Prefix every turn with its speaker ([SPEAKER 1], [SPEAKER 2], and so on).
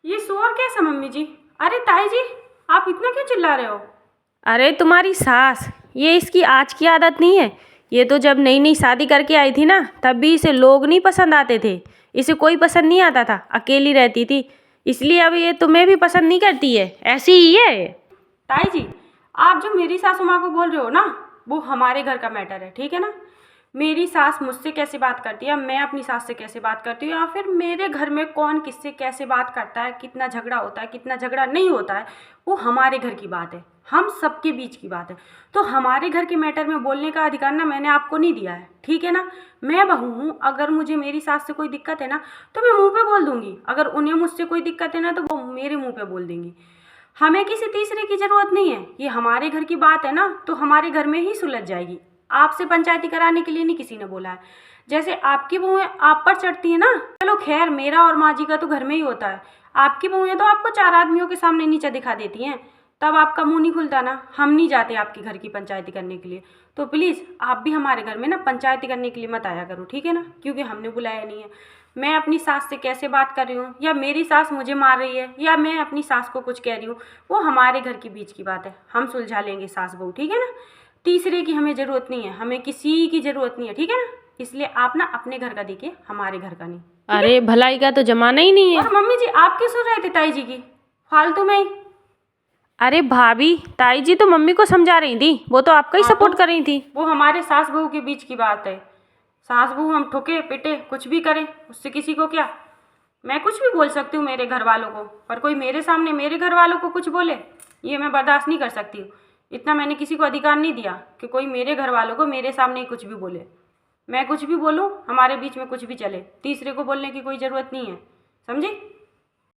[SPEAKER 1] ये शोर कैसा मम्मी जी? अरे ताई जी, आप इतना क्यों चिल्ला रहे हो?
[SPEAKER 2] अरे तुम्हारी सास, ये इसकी आज की आदत नहीं है। ये तो जब नई नई शादी करके आई थी ना, तब भी इसे लोग नहीं पसंद आते थे। इसे कोई पसंद नहीं आता था, अकेली रहती थी। इसलिए अब ये तुम्हें भी पसंद नहीं करती है, ऐसी ही है ये।
[SPEAKER 1] ताई जी, आप जो मेरी सासू माँ को बोल रहे हो ना, वो हमारे घर का मैटर है, ठीक है ना? मेरी सास मुझसे कैसे बात करती है, मैं अपनी सास से कैसे बात करती हूँ, या फिर मेरे घर में कौन किससे कैसे बात करता है, कितना झगड़ा होता है, कितना झगड़ा नहीं होता है, वो हमारे घर की बात है, हम सबके बीच की बात है। तो हमारे घर के मैटर में बोलने का अधिकार ना मैंने आपको नहीं दिया है, ठीक है ना? मैं बहू हूँ, अगर मुझे मेरी सास से कोई दिक्कत है ना, तो मैं मुँह पे बोल दूँगी। अगर उन्हें मुझसे कोई दिक्कत है ना, तो वो मेरे मुँह पे बोल देंगी। हमें किसी तीसरे की ज़रूरत नहीं है। ये हमारे घर की बात है ना, तो हमारे घर में ही सुलझ जाएगी। आपसे पंचायती कराने के लिए नहीं किसी ने बोला है। जैसे आपकी बहुएं आप पर चढ़ती है ना, चलो खैर, मेरा और माँ जी का तो घर में ही होता है। आपकी बहुएं तो आपको 4 आदमियों के सामने नीचा दिखा देती हैं, तब आपका मुंह नहीं खुलता ना। हम नहीं जाते आपके घर की पंचायती करने के लिए। तो प्लीज़ आप भी हमारे घर में ना पंचायती करने के लिए मत आया करो, ठीक है ना? क्योंकि हमने बुलाया नहीं है। मैं अपनी सास से कैसे बात कर रही हूँ, या मेरी सास मुझे मार रही है, या मैं अपनी सास को कुछ कह रही हूँ, वो हमारे घर के बीच की बात है। हम सुलझा लेंगे सास बहू, ठीक है ना? तीसरे की हमें ज़रूरत नहीं है, हमें किसी की ज़रूरत नहीं है, ठीक है ना? इसलिए आप ना अपने घर का देखिए, हमारे घर का नहीं, ठीक है?
[SPEAKER 2] अरे भलाई का तो जमाना ही नहीं है।
[SPEAKER 1] और मम्मी जी, आप क्यों सुन रहे थे ताई जी की फालतू में ही?
[SPEAKER 2] अरे भाभी, ताई जी तो मम्मी को समझा रही थी, वो तो आपका ही
[SPEAKER 1] हाँ,
[SPEAKER 2] सपोर्ट कर रही थी।
[SPEAKER 1] वो हमारे सास बहू के बीच की बात है। सास बहू हम ठोके पिटे कुछ भी करें, उससे किसी को क्या? मैं कुछ भी बोल सकती हूँ मेरे घर वालों को, पर कोई मेरे सामने मेरे घर वालों को कुछ बोले, ये मैं बर्दाश्त नहीं कर सकती हूँ। इतना मैंने किसी को अधिकार नहीं दिया कि कोई मेरे घर वालों को मेरे सामने ही कुछ भी बोले। मैं कुछ भी बोलूँ, हमारे बीच में कुछ भी चले, तीसरे को बोलने की कोई ज़रूरत नहीं है, समझे?